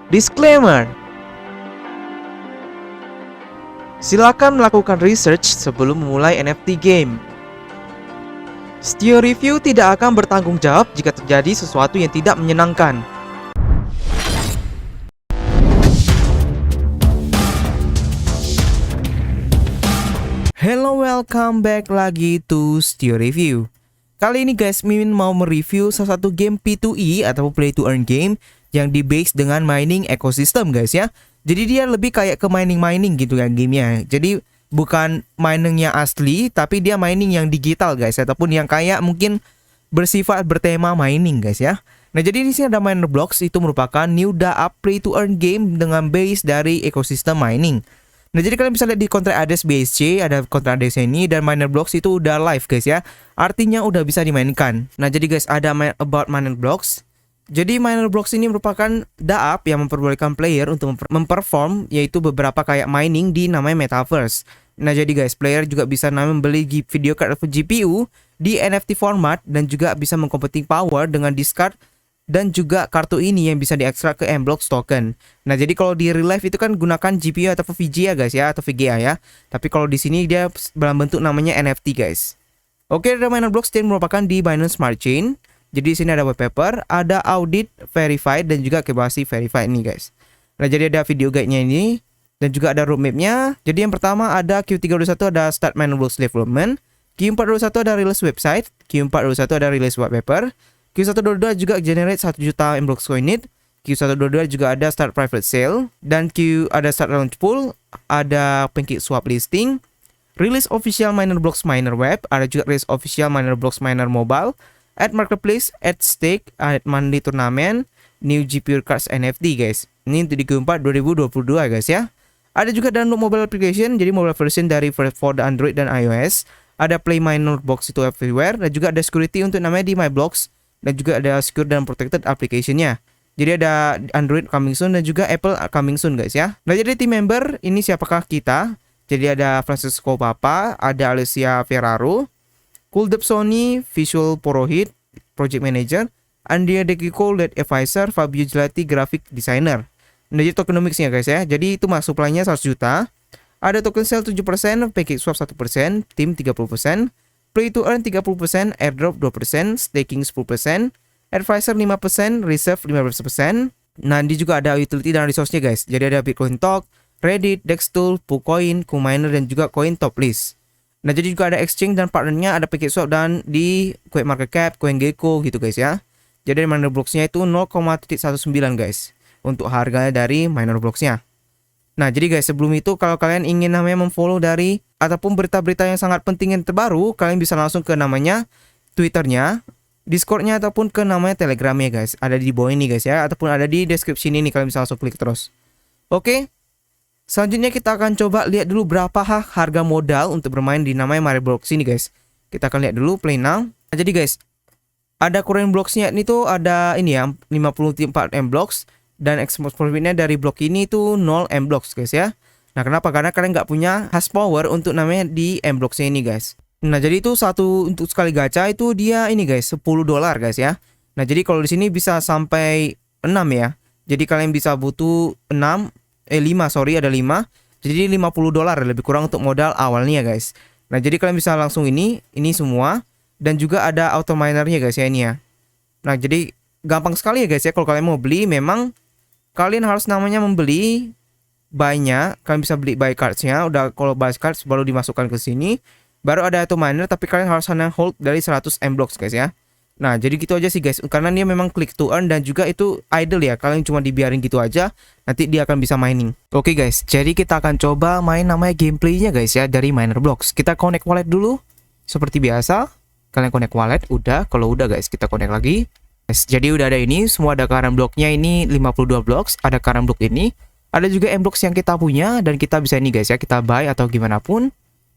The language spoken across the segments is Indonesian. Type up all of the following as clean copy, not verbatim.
Disclaimer: silakan melakukan research sebelum memulai NFT game. Stio Review tidak akan bertanggung jawab jika terjadi sesuatu yang tidak menyenangkan. Hello, welcome back lagi to Stio Review. Kali ini guys, Mimin mau mereview salah satu game P2E atau Play to Earn game yang di-base dengan mining ekosistem guys ya. Jadi dia lebih kayak ke mining gitu kan gamenya. Jadi bukan mining yang asli, tapi dia mining yang digital guys, ataupun yang kayak mungkin bersifat bertema mining guys ya. Nah jadi di sini ada Miner Blocks, itu merupakan new up Play to Earn game dengan base dari ekosistem mining. Nah jadi kalian bisa lihat di kontrak address BSC, ada kontrak address ini, dan Miner Blocks itu udah live guys ya. Artinya udah bisa dimainkan. Nah jadi guys, ada about Miner Blocks. Jadi Miner Blocks ini merupakan DApp yang memperbolehkan player untuk memperform yaitu beberapa kayak mining di namanya Metaverse. Nah jadi guys, player juga bisa membeli video card atau GPU di NFT format dan juga bisa mengcomputing power dengan discard dan juga kartu ini yang bisa diekstrak ke Mblocks token. Nah jadi kalau di real life itu kan gunakan GPU atau VGA guys ya, atau VGA ya. Tapi kalau di sini dia dalam bentuk namanya NFT guys. Oke, ada Miner Blocks yang merupakan di Binance Smart Chain. Jadi di sini ada white paper, ada audit verified dan juga KYC verified nih guys. Nah jadi ada video guide-nya ini dan juga ada roadmap-nya. Jadi yang pertama ada Q321 ada start Miner Blocks development, Q421 ada release website, Q421 ada release white paper, Q122 juga generate 1 juta Mblocks coinit, Q122 juga ada start private sale, dan ada start launch pool, ada PancakeSwap listing, release official Miner Blocks miner web, ada juga release official Miner Blocks miner mobile, add marketplace, add stake, add monthly tournament, new GPU cards NFT guys. Ini untuk di Q4 2022 guys ya. Ada juga download mobile application, jadi mobile version dari for the Android dan iOS. Ada play Miner Blocks itu everywhere, dan juga ada security untuk namanya di My Blocks, dan juga ada secure dan protected application-nya. Jadi ada Android coming soon dan juga Apple coming soon guys ya. Nah jadi team member ini siapakah kita? Jadi ada Francisco Papa, ada Alicia Ferraro, Kuldep Sony, Visual Porohit, Project Manager, Andrea Dekiko, Lead Advisor, Fabio Gelati, Graphic Designer. Nah, jadi tokenomics-nya guys ya. Jadi itu masuk supply-nya 100 juta. Ada token sale 7%, PancakeSwap 1%, Team 30%, Play to Earn 30%, Airdrop 2%, Staking 10%, Advisor 5%, Reserve 15%. Nah, ini juga ada utility dan resource-nya guys. Jadi ada Bitcoin Talk, Reddit, Dextool, KuCoin, KuMiner, dan juga Coin Top List. Nah jadi juga ada exchange dan partnernya, ada PancakeSwap dan di CoinMarketCap, CoinGecko gitu guys ya. Jadi Miner Blocks-nya itu 0,19 guys untuk harganya dari Miner Blocks-nya. Nah jadi guys, sebelum itu kalau kalian ingin namanya memfollow dari ataupun berita-berita yang sangat penting yang terbaru, kalian bisa langsung ke namanya Twitternya, Discordnya, ataupun ke namanya Telegramnya guys. Ada di bawah ini guys ya, ataupun ada di description ini, kalian bisa langsung klik terus. Oke. Selanjutnya kita akan coba lihat dulu berapa harga modal untuk bermain di namanya Miner Blocks ini guys. Kita akan lihat dulu play now. Nah, jadi guys, ada current blocks-nya ini tuh ada ini ya 54 Mblocks dan export profitnya dari blok ini tuh 0 Mblocks guys ya. Nah kenapa? Karena kalian nggak punya hash power untuk namanya di Mblocks-nya ini guys. Nah jadi itu satu untuk sekali gacha itu dia ini guys $10 guys ya. Nah jadi kalau di sini bisa sampai 6 ya. Jadi kalian bisa butuh 5 ada 5. Jadi $50 lebih kurang untuk modal awalnya guys. Nah jadi kalian bisa langsung ini semua. Dan juga ada auto minernya guys ya ini ya. Nah jadi gampang sekali ya guys ya. Kalau kalian mau beli, memang kalian harus namanya membeli buy-nya. Kalian bisa beli buy cards-nya. Udah kalau buy cards baru dimasukkan ke sini. Baru ada auto miner, tapi kalian harus hold dari 100 Mblocks guys ya. Nah jadi gitu aja sih guys, karena dia memang click to earn dan juga itu idle ya. Kalian cuma dibiarin gitu aja, nanti dia akan bisa mining. Oke guys, jadi kita akan coba main namanya gameplaynya guys ya dari Miner Blocks. Kita connect wallet dulu, seperti biasa. Kalian connect wallet, udah. Kalau udah guys, kita connect lagi. Jadi udah ada ini, semua ada current blocknya ini 52 blocks, ada current block ini. Ada juga Mblocks yang kita punya dan kita bisa ini guys ya, kita buy atau gimana pun.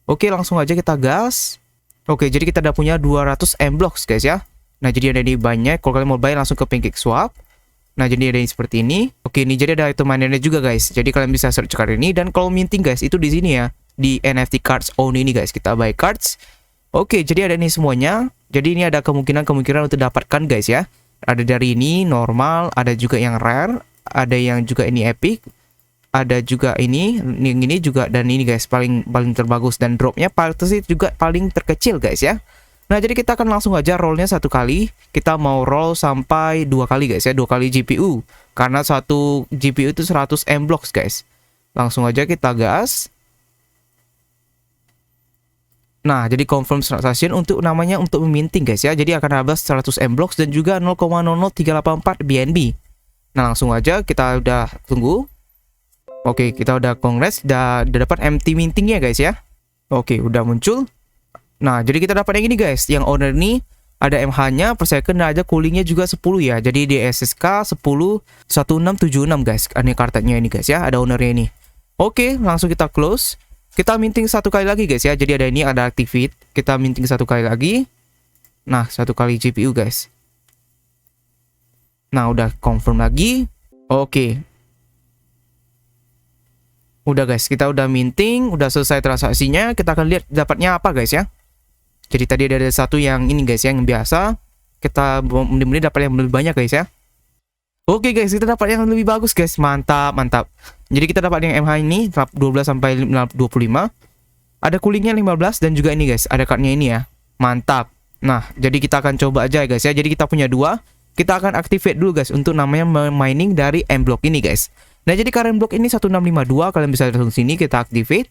Oke langsung aja kita gas. Oke jadi kita udah punya 200 Mblocks guys ya. Nah jadi ada ini banyak. Kalau kalian mau buy langsung ke PancakeSwap. Nah jadi ada ini seperti ini. Oke ini jadi ada item minernya juga guys. Jadi kalian bisa search card ini. Dan kalau minting guys itu di sini ya, di NFT cards own ini guys. Kita buy cards. Oke jadi ada ini semuanya. Jadi ini ada kemungkinan untuk dapatkan guys ya. Ada dari ini normal, ada juga yang rare, ada yang juga ini epic, ada juga ini juga, dan ini guys paling terbagus, dan dropnya pasti juga paling terkecil guys ya. Nah jadi kita akan langsung aja rollnya satu kali. Kita mau roll sampai 2 kali guys ya, 2 kali GPU, karena satu GPU itu 100 M blocks guys. Langsung aja kita gas. Nah jadi confirm transaction untuk namanya untuk meminting guys ya. Jadi akan habis 100 M blocks dan juga 0,00384 BNB. Nah langsung aja kita udah tunggu. Oke, kita udah congrats, udah dapat empty mintingnya guys ya. Oke, udah muncul. Nah, jadi kita dapat yang ini guys. Yang owner ini ada MH-nya per second, dan ada coolingnya juga 10 ya. Jadi di SSK 10 1676 guys. Ini kartunya ini guys ya, ada ownernya ini. Oke, langsung kita close. Kita minting satu kali lagi guys ya. Jadi ada ini, ada activate. Kita minting satu kali lagi. Nah, satu kali GPU guys. Nah, udah confirm lagi. Oke. Udah guys, kita udah minting, udah selesai transaksinya. Kita akan lihat dapatnya apa guys ya. Jadi tadi ada satu yang ini guys yang biasa. Kita mudah-mudahan dapat yang lebih banyak guys ya. Oke guys, kita dapat yang lebih bagus guys. Mantap, mantap. Jadi kita dapat yang MH ini 12 sampai 25. Ada coolingnya 15, dan juga ini guys, ada cardnya ini ya. Mantap. Nah, jadi kita akan coba aja guys ya. Jadi kita punya 2. Kita akan activate dulu guys untuk namanya mining dari M block ini guys. Nah jadi current block ini 1652, kalian bisa langsung sini kita activate.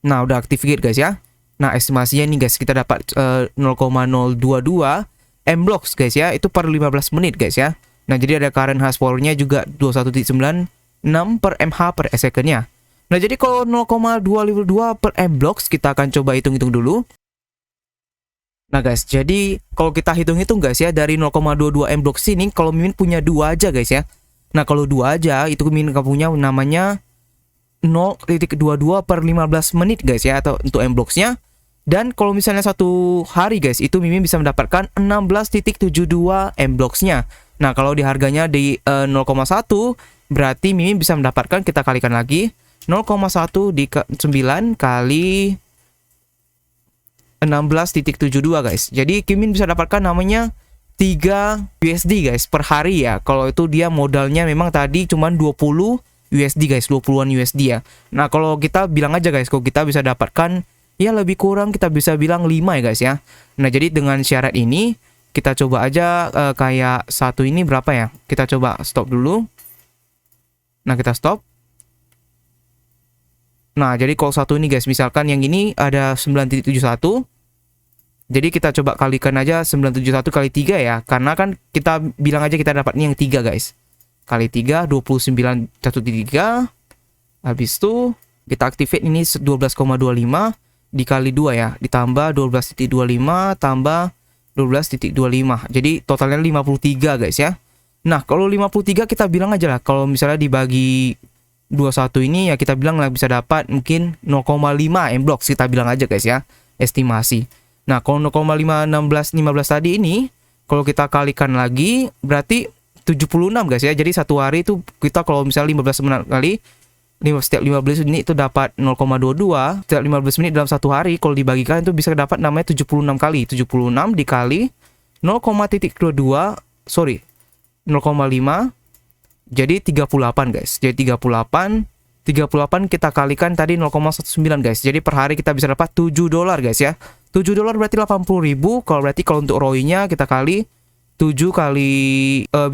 Nah udah activate guys ya. Nah estimasinya ini guys, kita dapat 0,022 M blocks guys ya, itu per 15 menit guys ya. Nah jadi ada current hash power-nya juga 21.96 per mH per second-nya. Nah jadi kalau 0,252 per M blocks, kita akan coba hitung-hitung dulu. Nah guys, jadi kalau kita hitung-hitung guys ya, dari 0,22 M blocks ini, kalau Mimin punya 2 aja guys ya. Nah kalau 2 aja itu Mimin punya namanya 0.22 per 15 menit guys ya, atau untuk M blocks-nya. Dan kalau misalnya satu hari guys, itu Mimin bisa mendapatkan 16.72 M blocks-nya. Nah kalau di harganya di 0,1, berarti Mimin bisa mendapatkan, kita kalikan lagi, 0,1 di 9 kali 16.72 guys. Jadi Mimin bisa dapatkan namanya 3 USD guys per hari ya. Kalau itu dia modalnya memang tadi cuman 20 USD guys, 20-an USD ya. Nah kalau kita bilang aja guys, kalau kita bisa dapatkan ya lebih kurang kita bisa bilang 5 ya guys ya. Nah jadi dengan syarat ini kita coba aja kayak satu ini berapa ya. Kita coba stop dulu. Nah kita stop. Nah jadi kalau satu ini guys, misalkan yang ini ada 9.71. Jadi kita coba kalikan aja 971 kali 3 ya. Karena kan kita bilang aja kita dapat ini yang 3 guys. Kali 3, 29.13. Habis itu kita activate ini 12,25 dikali 2 ya. Ditambah 12.25 tambah 12.25. Jadi totalnya 53 guys ya. Nah kalau 53 kita bilang aja lah, kalau misalnya dibagi 21 ini ya, kita bilang lah bisa dapat mungkin 0,5 M blocks, kita bilang aja guys ya, estimasi. Nah, kalau 0,516 15 tadi ini, kalau kita kalikan lagi, berarti 76 guys ya. Jadi satu hari itu kita kalau misalnya 15 menit kali, setiap 15 menit itu dapat 0,22. Setiap 15 menit dalam satu hari, kalau dibagikan itu bisa dapat namanya 76 kali. 76 dikali 0,22, sorry, 0,5, jadi 38 guys. Jadi 38 kita kalikan tadi 0,19 guys. Jadi per hari kita bisa dapat 7 dolar guys ya. 7 dolar berarti 80.000. Kalau berarti kalau untuk ROI-nya kita kali 7 kali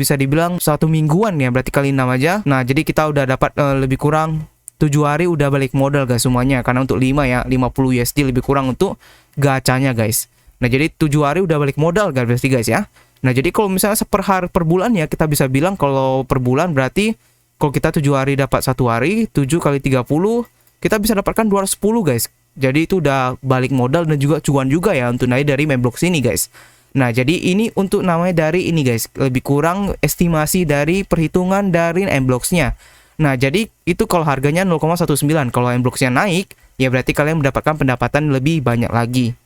bisa dibilang 1 mingguan ya, berarti kali 6 aja. Nah, jadi kita udah dapat lebih kurang 7 hari udah balik modal guys semuanya. Karena untuk 5 ya, 50 USD lebih kurang untuk gacanya guys. Nah, jadi 7 hari udah balik modal berarti guys ya. Nah, jadi kalau misalnya per bulan ya, kita bisa bilang kalau per bulan berarti kalau kita 7 hari dapat 1 hari, 7 kali 30, kita bisa dapatkan 210 guys. Jadi itu udah balik modal dan juga cuan juga ya untuk naik dari Memblox ini guys. Nah jadi ini untuk namanya dari ini guys, lebih kurang estimasi dari perhitungan dari Memblox-nya. Nah jadi itu kalau harganya 0,19. Kalau Memblox-nya naik, ya berarti kalian mendapatkan pendapatan lebih banyak lagi.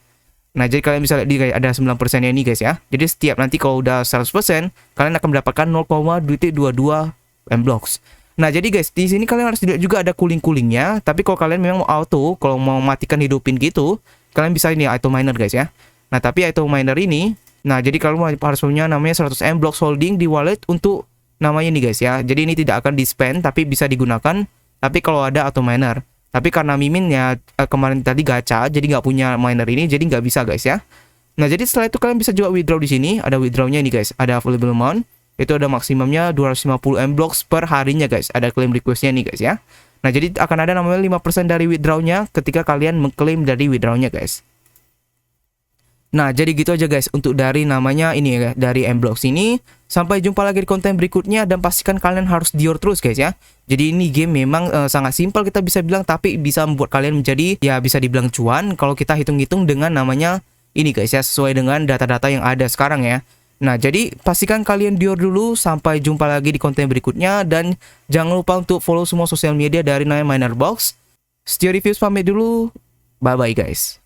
Nah jadi kalian bisa lihat ada 9% ini guys ya. Jadi setiap nanti kalau udah 100%, kalian akan mendapatkan 0,22 Memblox. Nah jadi guys, di sini kalian harus lihat juga ada cooling-coolingnya. Tapi kalau kalian memang mau auto, kalau mau matikan hidupin gitu, kalian bisa ini auto miner guys ya. Nah tapi auto miner ini, nah jadi kalian harus punya namanya 100 M blocks holding di wallet untuk namanya nih guys ya. Jadi ini tidak akan di-spend tapi bisa digunakan tapi kalau ada auto miner. Tapi karena Mimin ya kemarin tadi gacha jadi nggak punya miner ini jadi nggak bisa guys ya. Nah, jadi setelah itu kalian bisa juga withdraw di sini. Ada withdrawnya nih guys. Ada available amount. Itu ada maksimumnya 250 M blocks per harinya guys. Ada claim requestnya nih guys ya. Nah, jadi akan ada namanya 5% dari withdrawnya ketika kalian mengklaim dari withdrawnya guys. Nah, jadi gitu aja guys untuk dari namanya ini ya, dari M-Blocks ini. Sampai jumpa lagi di konten berikutnya dan pastikan kalian harus dior terus guys ya. Jadi ini game memang sangat simpel kita bisa bilang tapi bisa membuat kalian menjadi ya bisa dibilang cuan kalau kita hitung-hitung dengan namanya ini guys ya sesuai dengan data-data yang ada sekarang ya. Nah, jadi pastikan kalian dior dulu. Sampai jumpa lagi di konten berikutnya dan jangan lupa untuk follow semua sosial media dari namanya Minerbox. Stio Reviews pamit dulu. Bye bye guys.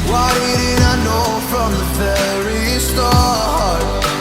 Why didn't I know from the very start?